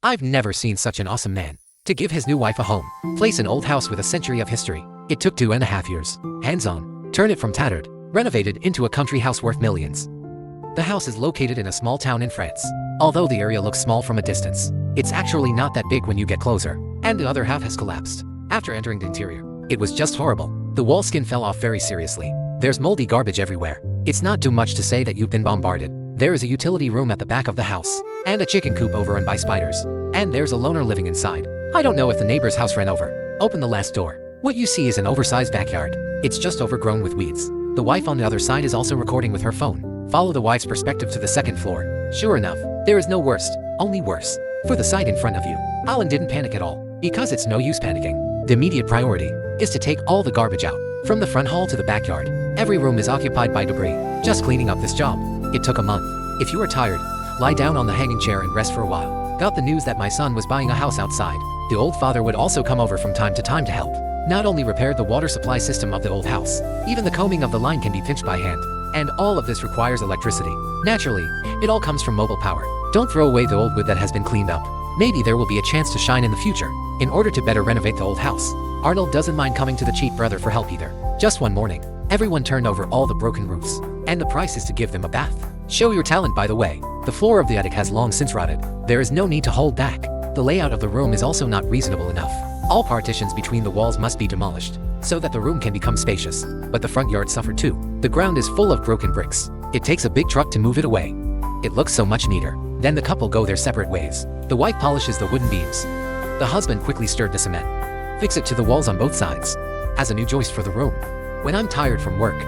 I've never seen such an awesome man. To give his new wife a home, place an old house with a century of history. It took 2.5 years. Hands-on, turn it from tattered, renovated into a country house worth millions. The house is located in a small town in France. Although the area looks small from a distance, it's actually not that big when you get closer, and the other half has collapsed. After entering the interior, it was just horrible. The wall skin fell off very seriously. There's moldy garbage everywhere. It's not too much to say that you've been bombarded. There is a utility room at the back of the house, and a chicken coop overrun by spiders. And there's a loner living inside. I don't know if the neighbor's house ran over. Open the last door. What you see is an oversized backyard. It's just overgrown with weeds. The wife on the other side is also recording with her phone. Follow the wife's perspective to the second floor. Sure enough, there is no worst, only worse. For the side in front of you, Alan didn't panic at all, because it's no use panicking. The immediate priority is to take all the garbage out. From the front hall to the backyard, every room is occupied by debris. Just cleaning up this job. It took a month. If you are tired, lie down on the hanging chair and rest for a while. Got the news that my son was buying a house outside. The old father would also come over from time to help. Not only repaired the water supply system of the old house, even the combing of the line can be pinched by hand. And all of this requires electricity. Naturally, it all comes from mobile power. Don't throw away the old wood that has been cleaned up. Maybe there will be a chance to shine in the future. In order to better renovate the old house, Arnold doesn't mind coming to the cheap brother for help either. Just one morning, everyone turned over all the broken roofs, and the price is to give them a bath. Show your talent, by the way. The floor of the attic has long since rotted. There is no need to hold back. The layout of the room is also not reasonable enough. All partitions between the walls must be demolished, so that the room can become spacious. But the front yard suffered too. The ground is full of broken bricks. It takes a big truck to move it away. It looks so much neater. Then the couple go their separate ways. The wife polishes the wooden beams. The husband quickly stirred the cement. Fix it to the walls on both sides. As a new joist for the room. When I'm tired from work,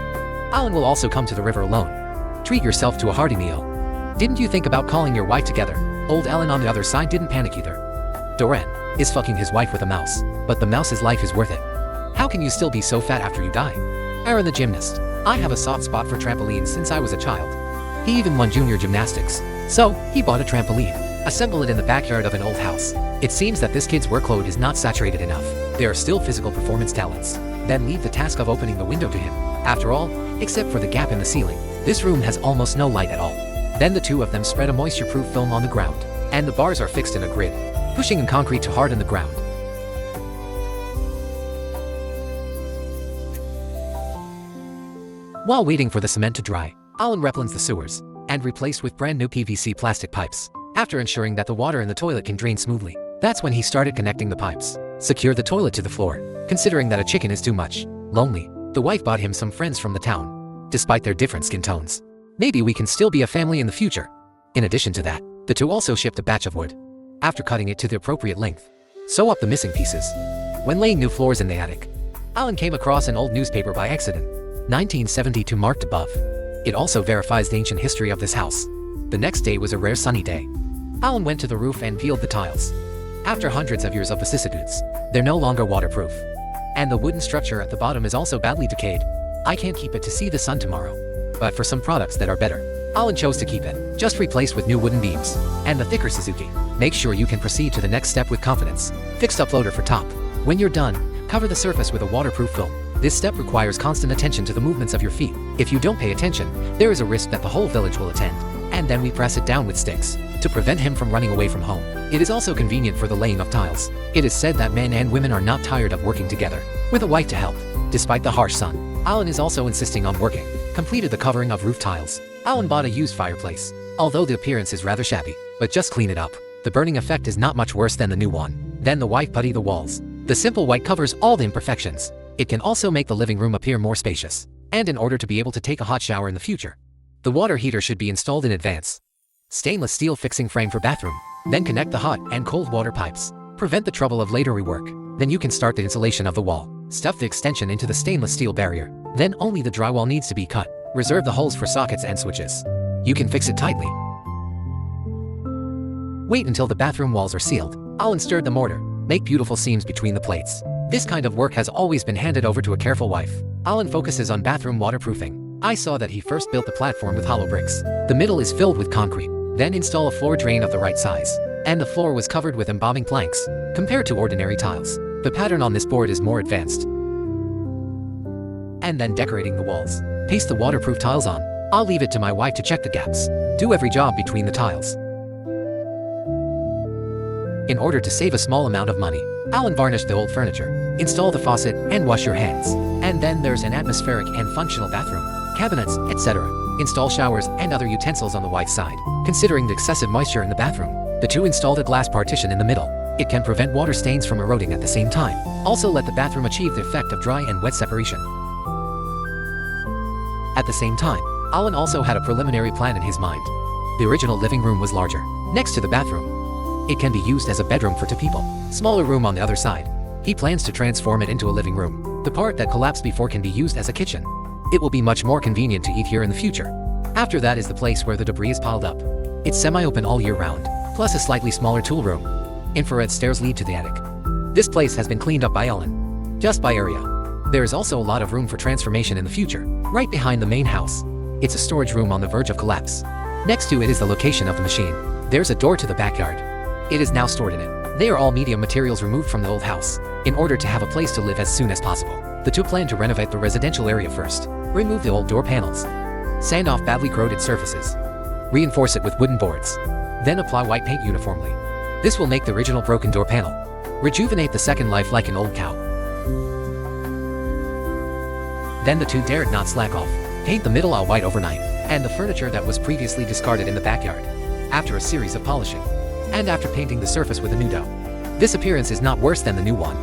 Alan will also come to the river alone. Treat yourself to a hearty meal. Didn't you think about calling your wife together? Old Alan on the other side didn't panic either. Doran is fucking his wife with a mouse, but the mouse's life is worth it. How can you still be so fat after you die? Aaron the gymnast. I have a soft spot for trampolines since I was a child. He even won junior gymnastics. So, he bought a trampoline. Assemble it in the backyard of an old house. It seems that this kid's workload is not saturated enough. There are still physical performance talents. Then leave the task of opening the window to him. After all, except for the gap in the ceiling, this room has almost no light at all. Then the two of them spread a moisture-proof film on the ground, and the bars are fixed in a grid, pushing in concrete to harden the ground. While waiting for the cement to dry, Alan replens the sewers, and replaced with brand new PVC plastic pipes. After ensuring that the water in the toilet can drain smoothly, that's when he started connecting the pipes. Secure the toilet to the floor. Considering that a chicken is too much. Lonely, the wife bought him some friends from the town. Despite their different skin tones, maybe we can still be a family in the future. In addition to that, the two also shipped a batch of wood. After cutting it to the appropriate length, sew up the missing pieces. When laying new floors in the attic, Alan came across an old newspaper by accident. 1972 marked above. It also verifies the ancient history of this house. The next day was a rare sunny day. Alan went to the roof and peeled the tiles. After hundreds of years of vicissitudes, they're no longer waterproof. And the wooden structure at the bottom is also badly decayed. I can't keep it to see the sun tomorrow. But for some products that are better, Alan chose to keep it. Just replace with new wooden beams and the thicker Suzuki. Make sure you can proceed to the next step with confidence. Fixed up floater for top. When you're done, cover the surface with a waterproof film. This step requires constant attention to the movements of your feet. If you don't pay attention, there is a risk that the whole village will attend. And then we press it down with sticks to prevent him from running away from home. It is also convenient for the laying of tiles. It is said that men and women are not tired of working together, with a wife to help. Despite the harsh sun, Alan is also insisting on working. Completed the covering of roof tiles. Alan bought a used fireplace. Although the appearance is rather shabby, but just clean it up. The burning effect is not much worse than the new one. Then the wife putty the walls. The simple white covers all the imperfections. It can also make the living room appear more spacious. And in order to be able to take a hot shower in the future, the water heater should be installed in advance. Stainless steel fixing frame for bathroom. Then connect the hot and cold water pipes. Prevent the trouble of later rework. Then you can start the insulation of the wall. Stuff the extension into the stainless steel barrier. Then only the drywall needs to be cut. Reserve the holes for sockets and switches. You can fix it tightly. Wait until the bathroom walls are sealed. Alan stirred the mortar. Make beautiful seams between the plates. This kind of work has always been handed over to a careful wife. Alan focuses on bathroom waterproofing. I saw that he first built the platform with hollow bricks. The middle is filled with concrete. Then install a floor drain of the right size. And the floor was covered with embalming planks. Compared to ordinary tiles, the pattern on this board is more advanced. And then decorating the walls. Paste the waterproof tiles on. I'll leave it to my wife to check the gaps. Do every job between the tiles. In order to save a small amount of money, Alan varnished the old furniture, install the faucet, and wash your hands. And then there's an atmospheric and functional bathroom, cabinets, etc. Install showers and other utensils on the wife's side. Considering the excessive moisture in the bathroom, the two installed a glass partition in the middle. It can prevent water stains from eroding at the same time. Also let the bathroom achieve the effect of dry and wet separation. At the same time, Alan also had a preliminary plan in his mind. The original living room was larger, next to the bathroom. It can be used as a bedroom for two people. Smaller room on the other side. He plans to transform it into a living room. The part that collapsed before can be used as a kitchen. It will be much more convenient to eat here in the future. After that is the place where the debris is piled up. It's semi-open all year round, plus a slightly smaller tool room. Infrared stairs lead to the attic. This place has been cleaned up by Ellen. Just by area. There is also a lot of room for transformation in the future, right behind the main house. It's a storage room on the verge of collapse. Next to it is the location of the machine. There's a door to the backyard. It is now stored in it. They are all medium materials removed from the old house, in order to have a place to live as soon as possible. The two plan to renovate the residential area first. Remove the old door panels. Sand off badly corroded surfaces. Reinforce it with wooden boards. Then apply white paint uniformly. This will make the original broken door panel. Rejuvenate the second life like an old cow. Then the two dared not slack off. Paint the middle all white overnight, and the furniture that was previously discarded in the backyard. After a series of polishing, and after painting the surface with a new dough. This appearance is not worse than the new one.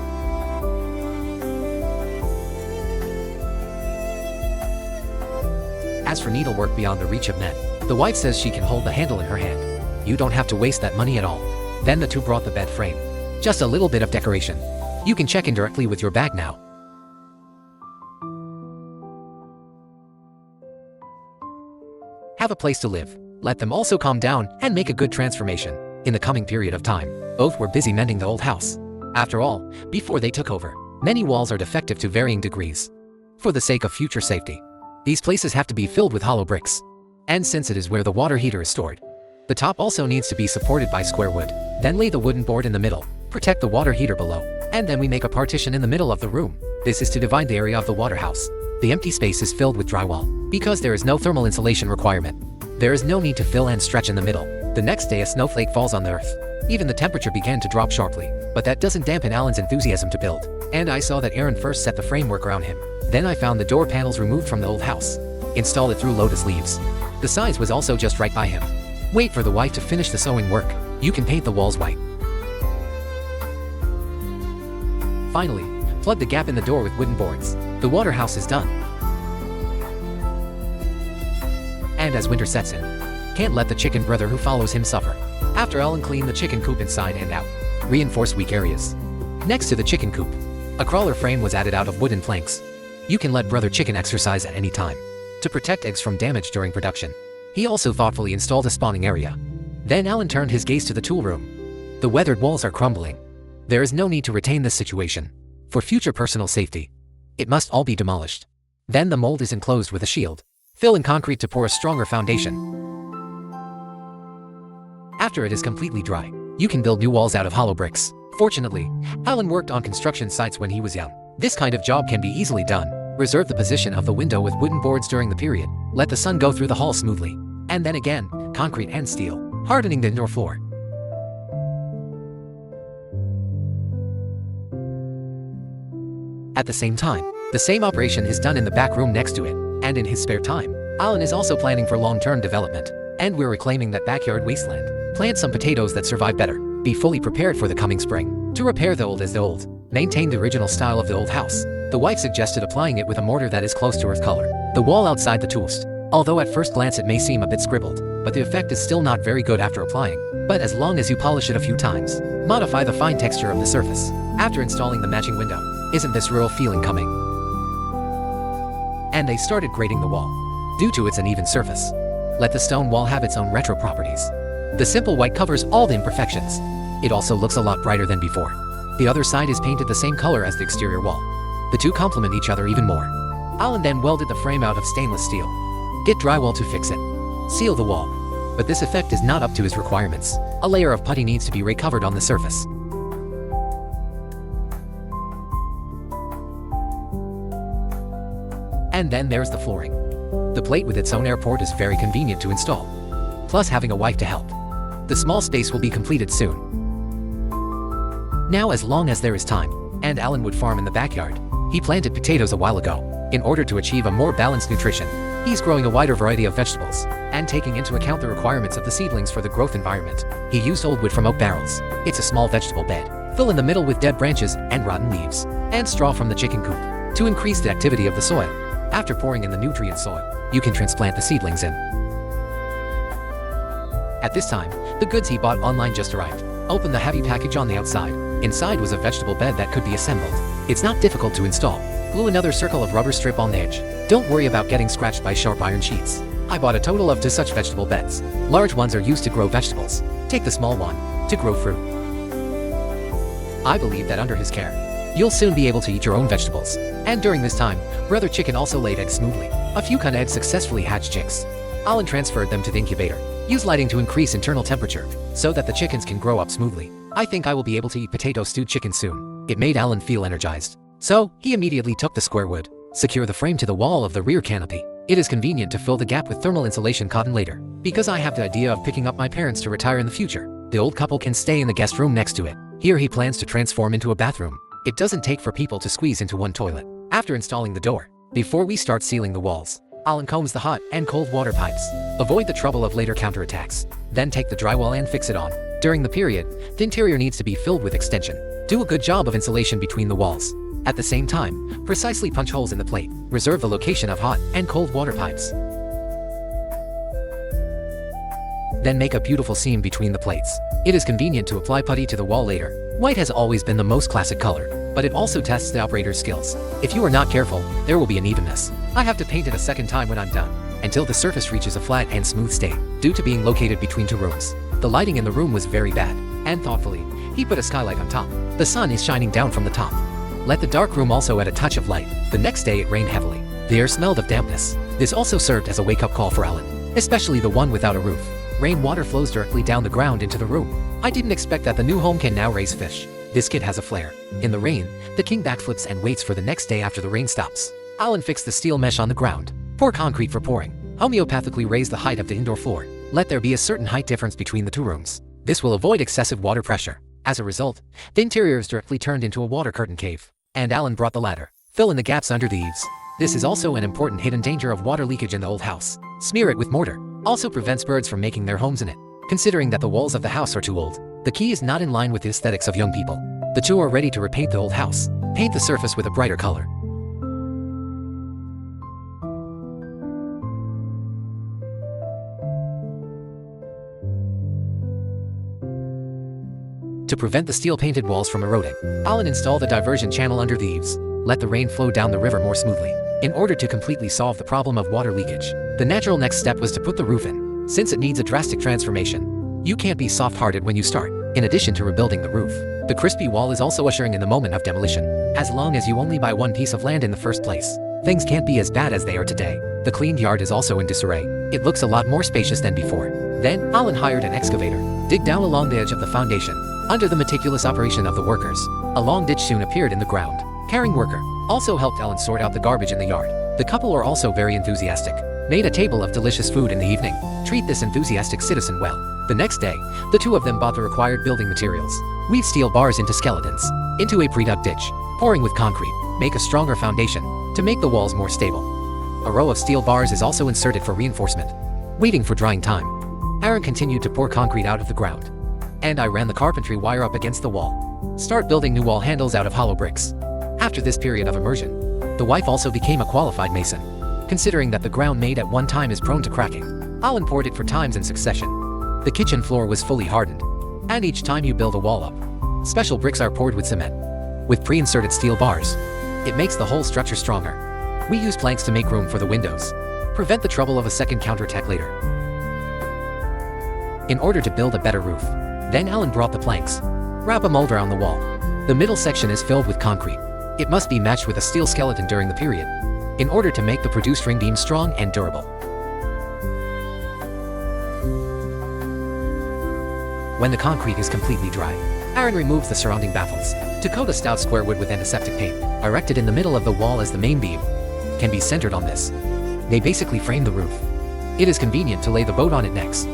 As for needlework beyond the reach of men, the wife says she can hold the handle in her hand. You don't have to waste that money at all. Then the two brought the bed frame. Just a little bit of decoration. You can check in directly with your bag now. Have a place to live. Let them also calm down and make a good transformation. In the coming period of time, both were busy mending the old house. After all, before they took over, many walls are defective to varying degrees. For the sake of future safety, these places have to be filled with hollow bricks. And since it is where the water heater is stored, the top also needs to be supported by square wood. Then lay the wooden board in the middle, protect the water heater below, and then we make a partition in the middle of the room. This is to divide the area of the water house. The empty space is filled with drywall, because there is no thermal insulation requirement. There is no need to fill and stretch in the middle. The next day a snowflake falls on the earth. Even the temperature began to drop sharply, but that doesn't dampen Alan's enthusiasm to build. And I saw that Aaron first set the framework around him. Then I found the door panels removed from the old house. Installed it through lotus leaves. The size was also just right by him. Wait for the wife to finish the sewing work. You can paint the walls white. Finally, plug the gap in the door with wooden boards. The water house is done. And as winter sets in, can't let the chicken brother who follows him suffer. After Ellen cleaned the chicken coop inside and out, reinforce weak areas. Next to the chicken coop, a crawler frame was added out of wooden planks. You can let brother chicken exercise at any time to protect eggs from damage during production. He also thoughtfully installed a spawning area. Then Alan turned his gaze to the tool room. The weathered walls are crumbling. There is no need to retain this situation. For future personal safety, it must all be demolished. Then the mold is enclosed with a shield. Fill in concrete to pour a stronger foundation. After it is completely dry, you can build new walls out of hollow bricks. Fortunately, Alan worked on construction sites when he was young. This kind of job can be easily done. Reserve the position of the window with wooden boards during the period. Let the sun go through the hall smoothly. And then again, concrete and steel, hardening the indoor floor. At the same time, the same operation is done in the back room next to it. And in his spare time, Alan is also planning for long-term development. And we're reclaiming that backyard wasteland. Plant some potatoes that survive better. Be fully prepared for the coming spring. To repair the old as the old. Maintain the original style of the old house. The wife suggested applying it with a mortar that is close to earth color. The wall outside the tools. Although at first glance it may seem a bit scribbled, but the effect is still not very good after applying. But as long as you polish it a few times, modify the fine texture of the surface. After installing the matching window, isn't this rural feeling coming? And they started grading the wall. Due to its uneven surface, let the stone wall have its own retro properties. The simple white covers all the imperfections. It also looks a lot brighter than before. The other side is painted the same color as the exterior wall. The two complement each other even more. Alan then welded the frame out of stainless steel. Get drywall to fix it. Seal the wall. But this effect is not up to his requirements. A layer of putty needs to be recovered on the surface. And then there's the flooring. The plate with its own airport is very convenient to install. Plus having a wife to help. The small space will be completed soon. Now as long as there is time, and Alan would farm in the backyard. He planted potatoes a while ago. In order to achieve a more balanced nutrition, he's growing a wider variety of vegetables, and taking into account the requirements of the seedlings for the growth environment. He used old wood from oak barrels. It's a small vegetable bed. Fill in the middle with dead branches and rotten leaves, and straw from the chicken coop, to increase the activity of the soil. After pouring in the nutrient soil, you can transplant the seedlings in. At this time, the goods he bought online just arrived. Open the heavy package on the outside. Inside was a vegetable bed that could be assembled. It's not difficult to install. Glue another circle of rubber strip on the edge. Don't worry about getting scratched by sharp iron sheets. I bought a total of 2 such vegetable beds. Large ones are used to grow vegetables. Take the small one to grow fruit. I believe that under his care, you'll soon be able to eat your own vegetables. And during this time, Brother Chicken also laid eggs smoothly. A few kind eggs successfully hatched chicks. Alan transferred them to the incubator. Use lighting to increase internal temperature, so that the chickens can grow up smoothly. I think I will be able to eat potato stewed chicken soon. It made Alan feel energized. So, he immediately took the square wood. Secure the frame to the wall of the rear canopy. It is convenient to fill the gap with thermal insulation cotton later. Because I have the idea of picking up my parents to retire in the future, the old couple can stay in the guest room next to it. Here he plans to transform into a bathroom. It doesn't take for people to squeeze into one toilet. After installing the door, before we start sealing the walls, Alan combs the hot and cold water pipes. Avoid the trouble of later counterattacks. Then take the drywall and fix it on. During the period, the interior needs to be filled with extension. Do a good job of insulation between the walls. At the same time, precisely punch holes in the plate. Reserve the location of hot and cold water pipes. Then make a beautiful seam between the plates. It is convenient to apply putty to the wall later. White has always been the most classic color, but it also tests the operator's skills. If you are not careful, there will be unevenness. I have to paint it a second time when I'm done, until the surface reaches a flat and smooth state. Due to being located between 2 rooms, the lighting in the room was very bad, and thoughtfully, he put a skylight on top. The sun is shining down from the top. Let the dark room also add a touch of light. The next day it rained heavily. The air smelled of dampness. This also served as a wake-up call for Alan, especially the one without a roof. Rainwater flows directly down the ground into the room. I didn't expect that the new home can now raise fish. This kid has a flair. In the rain, the king backflips and waits for the next day after the rain stops. Alan fixed the steel mesh on the ground. Pour concrete for pouring. Homeopathically raise the height of the indoor floor. Let there be a certain height difference between the 2 rooms. This will avoid excessive water pressure. As a result, the interior is directly turned into a water curtain cave. And Alan brought the ladder. Fill in the gaps under the eaves. This is also an important hidden danger of water leakage in the old house. Smear it with mortar. Also prevents birds from making their homes in it. Considering that the walls of the house are too old, the key is not in line with the aesthetics of young people. The 2 are ready to repaint the old house. Paint the surface with a brighter color. To prevent the steel-painted walls from eroding, Alan installed a diversion channel under the eaves. Let the rain flow down the river more smoothly. In order to completely solve the problem of water leakage, the natural next step was to put the roof in, since it needs a drastic transformation. You can't be soft-hearted when you start. In addition to rebuilding the roof, the crispy wall is also ushering in the moment of demolition. As long as you only buy 1 piece of land in the first place, things can't be as bad as they are today. The cleaned yard is also in disarray. It looks a lot more spacious than before. Then, Alan hired an excavator. Dig down along the edge of the foundation. Under the meticulous operation of the workers, a long ditch soon appeared in the ground. Caring worker also helped Alan sort out the garbage in the yard. The couple were also very enthusiastic. Made a table of delicious food in the evening. Treat this enthusiastic citizen well. The next day, the 2 of them bought the required building materials. Weave steel bars into skeletons, into a pre-dug ditch, pouring with concrete. Make a stronger foundation to make the walls more stable. A row of steel bars is also inserted for reinforcement. Waiting for drying time, Aaron continued to pour concrete out of the ground. And I ran the carpentry wire up against the wall. Start building new wall handles out of hollow bricks. After this period of immersion, the wife also became a qualified mason. Considering that the ground made at one time is prone to cracking, Alan poured it 4 times in succession. The kitchen floor was fully hardened. And each time you build a wall up, special bricks are poured with cement. With pre-inserted steel bars, it makes the whole structure stronger. We use planks to make room for the windows. Prevent the trouble of a second counterattack later. In order to build a better roof, then Alan brought the planks. Wrap a mold around the wall. The middle section is filled with concrete. It must be matched with a steel skeleton during the period, in order to make the produced ring beam strong and durable. When the concrete is completely dry, Aaron removes the surrounding baffles to coat a stout square wood with antiseptic paint, erected in the middle of the wall as the main beam can be centered on this. They basically frame the roof. It is convenient to lay the boat on it next.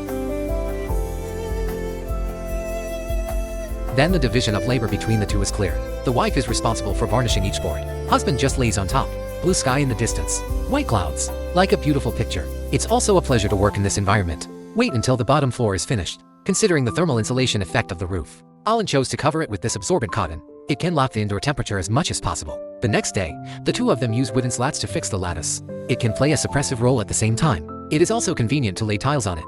Then the division of labor between the two is clear. The wife is responsible for varnishing each board. Husband just lays on top. Blue sky in the distance. White clouds. Like a beautiful picture. It's also a pleasure to work in this environment. Wait until the bottom floor is finished. Considering the thermal insulation effect of the roof, Alan chose to cover it with this absorbent cotton. It can lock the indoor temperature as much as possible. The next day, the two of them use wooden slats to fix the lattice. It can play a suppressive role at the same time. It is also convenient to lay tiles on it.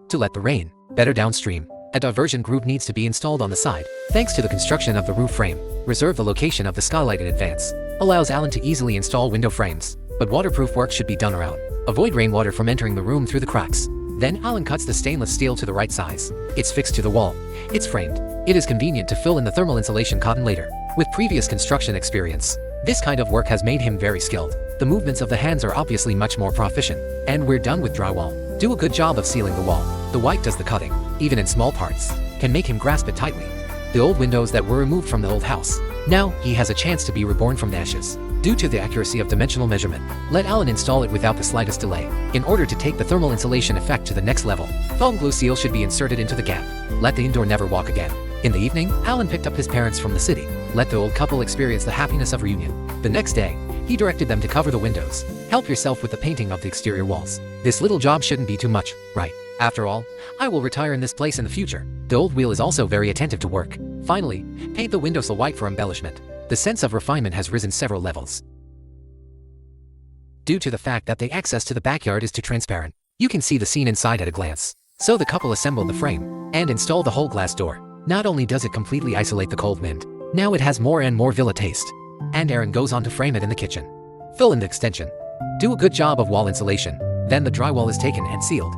To let the rain better downstream, a diversion groove needs to be installed on the side. Thanks to the construction of the roof frame, reserve the location of the skylight in advance. Allows Alan to easily install window frames, but waterproof work should be done around. Avoid rainwater from entering the room through the cracks. Then Alan cuts the stainless steel to the right size. It's fixed to the wall. It's framed. It is convenient to fill in the thermal insulation cotton later. With previous construction experience, this kind of work has made him very skilled. The movements of the hands are obviously much more proficient. And we're done with drywall. Do a good job of sealing the wall. The wife does the cutting, even in small parts, can make him grasp it tightly. The old windows that were removed from the old house. Now, he has a chance to be reborn from the ashes. Due to the accuracy of dimensional measurement, let Alan install it without the slightest delay. In order to take the thermal insulation effect to the next level, foam glue seal should be inserted into the gap. Let the indoor never walk again. In the evening, Alan picked up his parents from the city. Let the old couple experience the happiness of reunion. The next day, he directed them to cover the windows. Help yourself with the painting of the exterior walls. This little job shouldn't be too much, right? After all, I will retire in this place in the future. The old wheel is also very attentive to work. Finally, paint the windows white for embellishment. The sense of refinement has risen several levels. Due to the fact that the access to the backyard is too transparent, you can see the scene inside at a glance. So the couple assembled the frame and installed the whole glass door. Not only does it completely isolate the cold wind, now it has more and more villa taste. And Aaron goes on to frame it in the kitchen. Fill in the extension. Do a good job of wall insulation. Then the drywall is taken and sealed.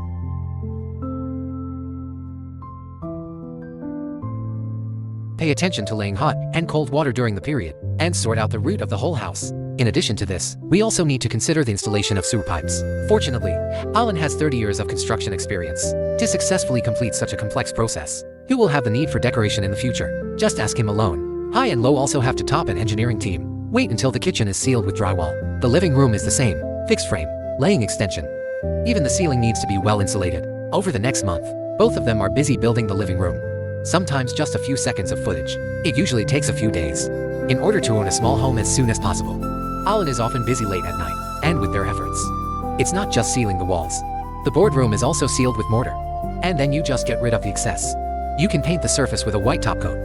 Pay attention to laying hot and cold water during the period, and sort out the root of the whole house. In addition to this, we also need to consider the installation of sewer pipes. Fortunately, Alan has 30 years of construction experience to successfully complete such a complex process. He will have the need for decoration in the future. Just ask him alone. High and low also have to top an engineering team. Wait until the kitchen is sealed with drywall. The living room is the same. Fixed frame, laying extension. Even the ceiling needs to be well insulated. Over the next month, both of them are busy building the living room. Sometimes just a few seconds of footage. It usually takes a few days. In order to own a small home as soon as possible, Alan is often busy late at night, and with their efforts. It's not just sealing the walls. The boardroom is also sealed with mortar. And then you just get rid of the excess. You can paint the surface with a white top coat.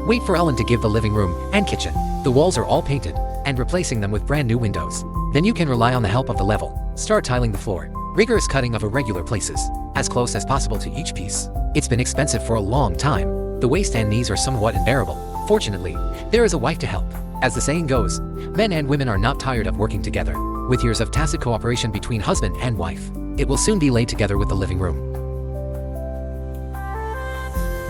Wait for Ellen to give the living room and kitchen. The walls are all painted, and replacing them with brand new windows. Then you can rely on the help of the level. Start tiling the floor. Rigorous cutting of irregular places, as close as possible to each piece. It's been expensive for a long time. The waist and knees are somewhat unbearable. Fortunately, there is a wife to help. As the saying goes, men and women are not tired of working together. With years of tacit cooperation between husband and wife, it will soon be laid together with the living room.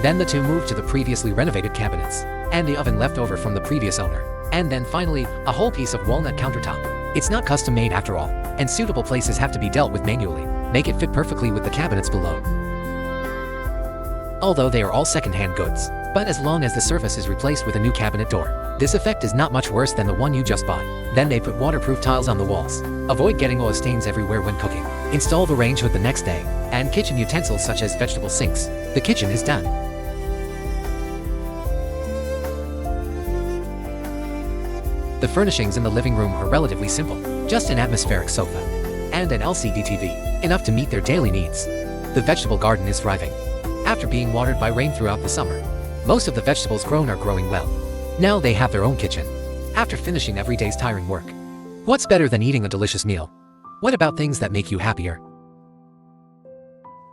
Then the two moved to the previously renovated cabinets, and the oven left over from the previous owner. And then finally, a whole piece of walnut countertop. It's not custom made after all, and suitable places have to be dealt with manually. Make it fit perfectly with the cabinets below. Although they are all second-hand goods, but as long as the surface is replaced with a new cabinet door, this effect is not much worse than the one you just bought. Then they put waterproof tiles on the walls. Avoid getting oil stains everywhere when cooking. Install the range hood the next day, and kitchen utensils such as vegetable sinks. The kitchen is done. The furnishings in the living room are relatively simple. Just an atmospheric sofa and an LCD TV, enough to meet their daily needs. The vegetable garden is thriving. After being watered by rain throughout the summer, most of the vegetables grown are growing well. Now they have their own kitchen. After finishing every day's tiring work, what's better than eating a delicious meal? What about things that make you happier?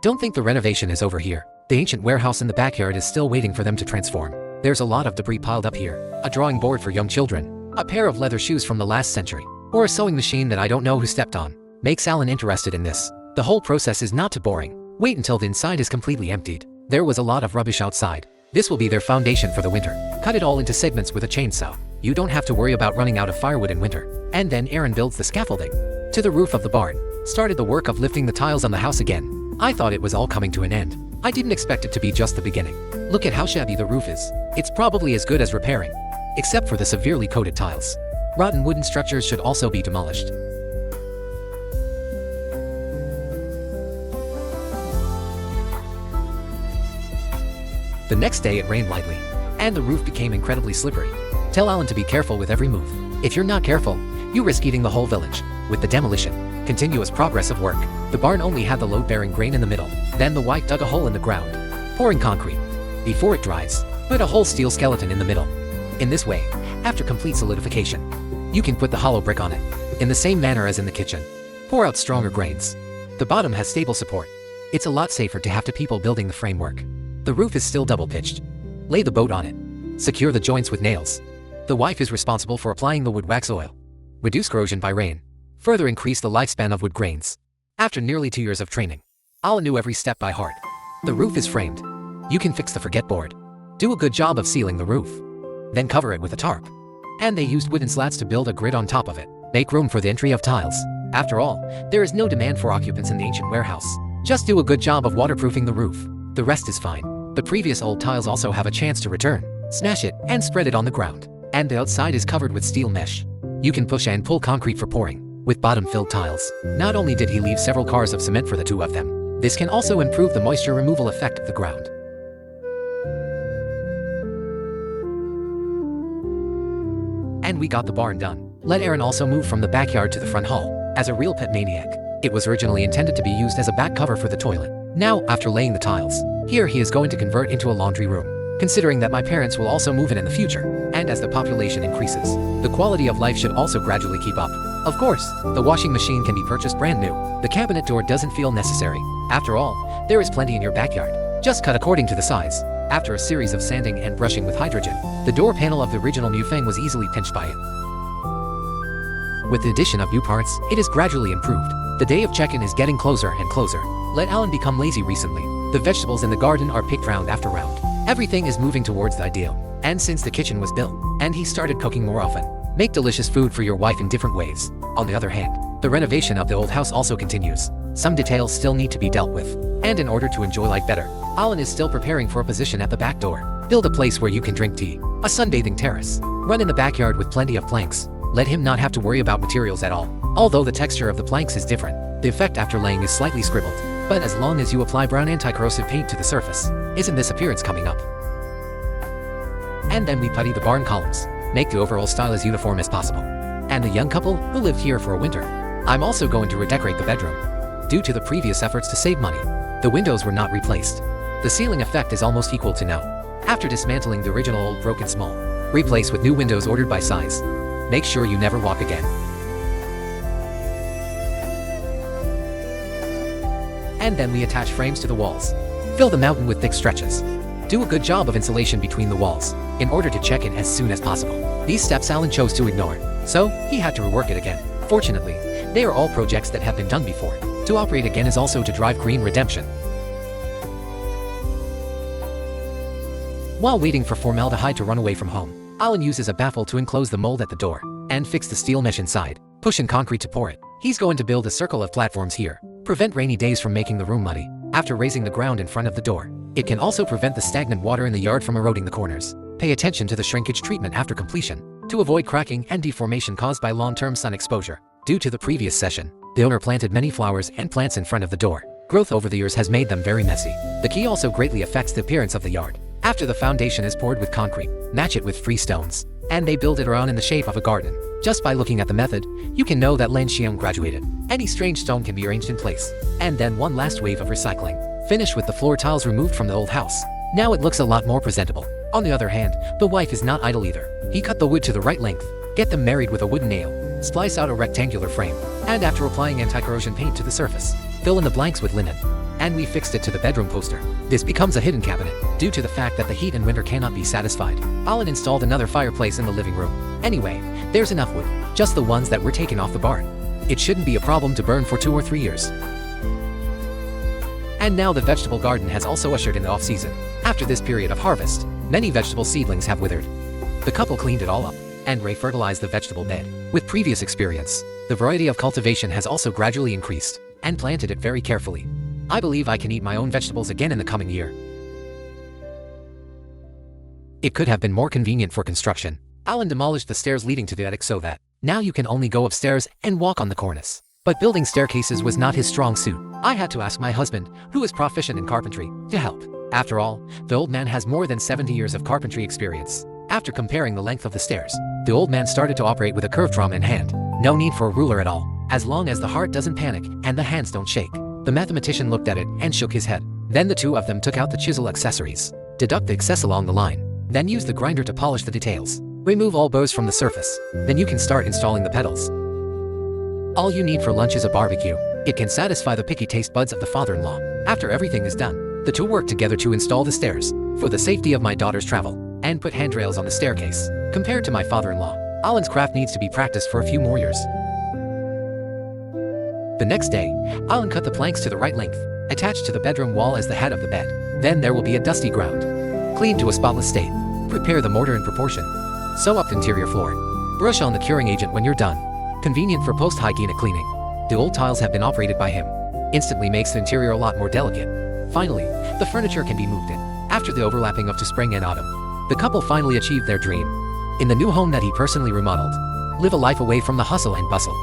Don't think the renovation is over here. The ancient warehouse in the backyard is still waiting for them to transform. There's a lot of debris piled up here. A drawing board for young children, a pair of leather shoes from the last century, or a sewing machine that I don't know who stepped on. Makes Alan interested in this. The whole process is not too boring. Wait until the inside is completely emptied. There was a lot of rubbish outside. This will be their foundation for the winter. Cut it all into segments with a chainsaw. You don't have to worry about running out of firewood in winter. And then Aaron builds the scaffolding to the roof of the barn. Started the work of lifting the tiles on the house again. I thought it was all coming to an end. I didn't expect it to be just the beginning. Look at how shabby the roof is. It's probably as good as repairing, except for the severely coated tiles. Rotten wooden structures should also be demolished. The next day it rained lightly, and the roof became incredibly slippery. Tell Alan to be careful with every move. If you're not careful, you risk eating the whole village. With the demolition, continuous progress of work, the barn only had the load-bearing grain in the middle. Then the wife dug a hole in the ground, pouring concrete. Before it dries, put a whole steel skeleton in the middle. In this way, after complete solidification, you can put the hollow brick on it. In the same manner as in the kitchen, pour out stronger grains. The bottom has stable support. It's a lot safer to have two people building the framework. The roof is still double-pitched. Lay the boat on it. Secure the joints with nails. The wife is responsible for applying the wood wax oil. Reduce corrosion by rain. Further increase the lifespan of wood grains. After nearly 2 years of training, Alan knew every step by heart. The roof is framed. You can fix the forget board. Do a good job of sealing the roof. Then cover it with a tarp. And they used wooden slats to build a grid on top of it. Make room for the entry of tiles. After all, there is no demand for occupants in the ancient warehouse. Just do a good job of waterproofing the roof. The rest is fine. The previous old tiles also have a chance to return. Smash it and spread it on the ground. And the outside is covered with steel mesh. You can push and pull concrete for pouring, with bottom-filled tiles. Not only did he leave several cars of cement for the two of them, this can also improve the moisture removal effect of the ground. And we got the barn done. Let Aaron also move from the backyard to the front hall. As a real pet maniac, it was originally intended to be used as a back cover for the toilet. Now, after laying the tiles, here he is going to convert into a laundry room. Considering that my parents will also move in the future, and as the population increases, the quality of life should also gradually keep up. Of course, the washing machine can be purchased brand new. The cabinet door doesn't feel necessary. After all, there is plenty in your backyard. Just cut according to the size. After a series of sanding and brushing with hydrogen, the door panel of the original Mufang was easily pinched by it. With the addition of new parts, it is gradually improved. The day of check-in is getting closer and closer. Let Alan become lazy recently. The vegetables in the garden are picked round after round. Everything is moving towards the ideal. And since the kitchen was built, and he started cooking more often, make delicious food for your wife in different ways. On the other hand, the renovation of the old house also continues. Some details still need to be dealt with. And in order to enjoy life better, Alan is still preparing for a position at the back door. Build a place where you can drink tea, a sunbathing terrace, run in the backyard with plenty of planks. Let him not have to worry about materials at all. Although the texture of the planks is different, the effect after laying is slightly scribbled. But as long as you apply brown anti-corrosive paint to the surface, isn't this appearance coming up? And then we putty the barn columns, make the overall style as uniform as possible. And the young couple who lived here for a winter. I'm also going to redecorate the bedroom. Due to the previous efforts to save money, the windows were not replaced. The ceiling effect is almost equal to now. After dismantling the original old broken small, replace with new windows ordered by size. Make sure you never walk again. And then we attach frames to the walls. Fill the mountain with thick stretches. Do a good job of insulation between the walls, in order to check in as soon as possible. These steps Alan chose to ignore, so he had to rework it again. Fortunately, they are all projects that have been done before. To operate again is also to drive green redemption. While waiting for formaldehyde to run away from home, Alan uses a baffle to enclose the mold at the door, and fix the steel mesh inside, push in concrete to pour it. He's going to build a circle of platforms here, prevent rainy days from making the room muddy. After raising the ground in front of the door, it can also prevent the stagnant water in the yard from eroding the corners. Pay attention to the shrinkage treatment after completion, to avoid cracking and deformation caused by long-term sun exposure. Due to the previous session, the owner planted many flowers and plants in front of the door. Growth over the years has made them very messy. The key also greatly affects the appearance of the yard. After the foundation is poured with concrete, match it with free stones, and they build it around in the shape of a garden. Just by looking at the method, you can know that Lan Xiong graduated. Any strange stone can be arranged in place. And then one last wave of recycling. Finish with the floor tiles removed from the old house. Now it looks a lot more presentable. On the other hand, the wife is not idle either. He cut the wood to the right length, get them married with a wooden nail, splice out a rectangular frame, and after applying anti-corrosion paint to the surface, fill in the blanks with linen. And we fixed it to the bedroom poster. This becomes a hidden cabinet. Due to the fact that the heat in winter cannot be satisfied, Alan installed another fireplace in the living room. Anyway, there's enough wood, just the ones that were taken off the barn. It shouldn't be a problem to burn for 2 or 3 years. And now the vegetable garden has also ushered in the off-season. After this period of harvest, many vegetable seedlings have withered. The couple cleaned it all up, and re-fertilized the vegetable bed. With previous experience, the variety of cultivation has also gradually increased, and planted it very carefully. I believe I can eat my own vegetables again in the coming year. It could have been more convenient for construction. Alan demolished the stairs leading to the attic so that now you can only go upstairs and walk on the cornice. But building staircases was not his strong suit. I had to ask my husband, who is proficient in carpentry, to help. After all, the old man has more than 70 years of carpentry experience. After comparing the length of the stairs, the old man started to operate with a curved drum in hand. No need for a ruler at all, as long as the heart doesn't panic and the hands don't shake. The mathematician looked at it and shook his head. Then the two of them took out the chisel accessories. Deduct the excess along the line. Then use the grinder to polish the details. Remove all bows from the surface. Then you can start installing the pedals. All you need for lunch is a barbecue. It can satisfy the picky taste buds of the father-in-law. After everything is done, the two work together to install the stairs for the safety of my daughter's travel and put handrails on the staircase. Compared to my father-in-law, Alan's craft needs to be practiced for a few more years. The next day, Alan cut the planks to the right length, attached to the bedroom wall as the head of the bed. Then there will be a dusty ground. Clean to a spotless state. Prepare the mortar in proportion. Sew up the interior floor. Brush on the curing agent when you're done. Convenient for post-hygienic cleaning. The old tiles have been operated by him. Instantly makes the interior a lot more delicate. Finally, the furniture can be moved in. After the overlapping of spring and autumn, the couple finally achieved their dream. In the new home that he personally remodeled. Live a life away from the hustle and bustle.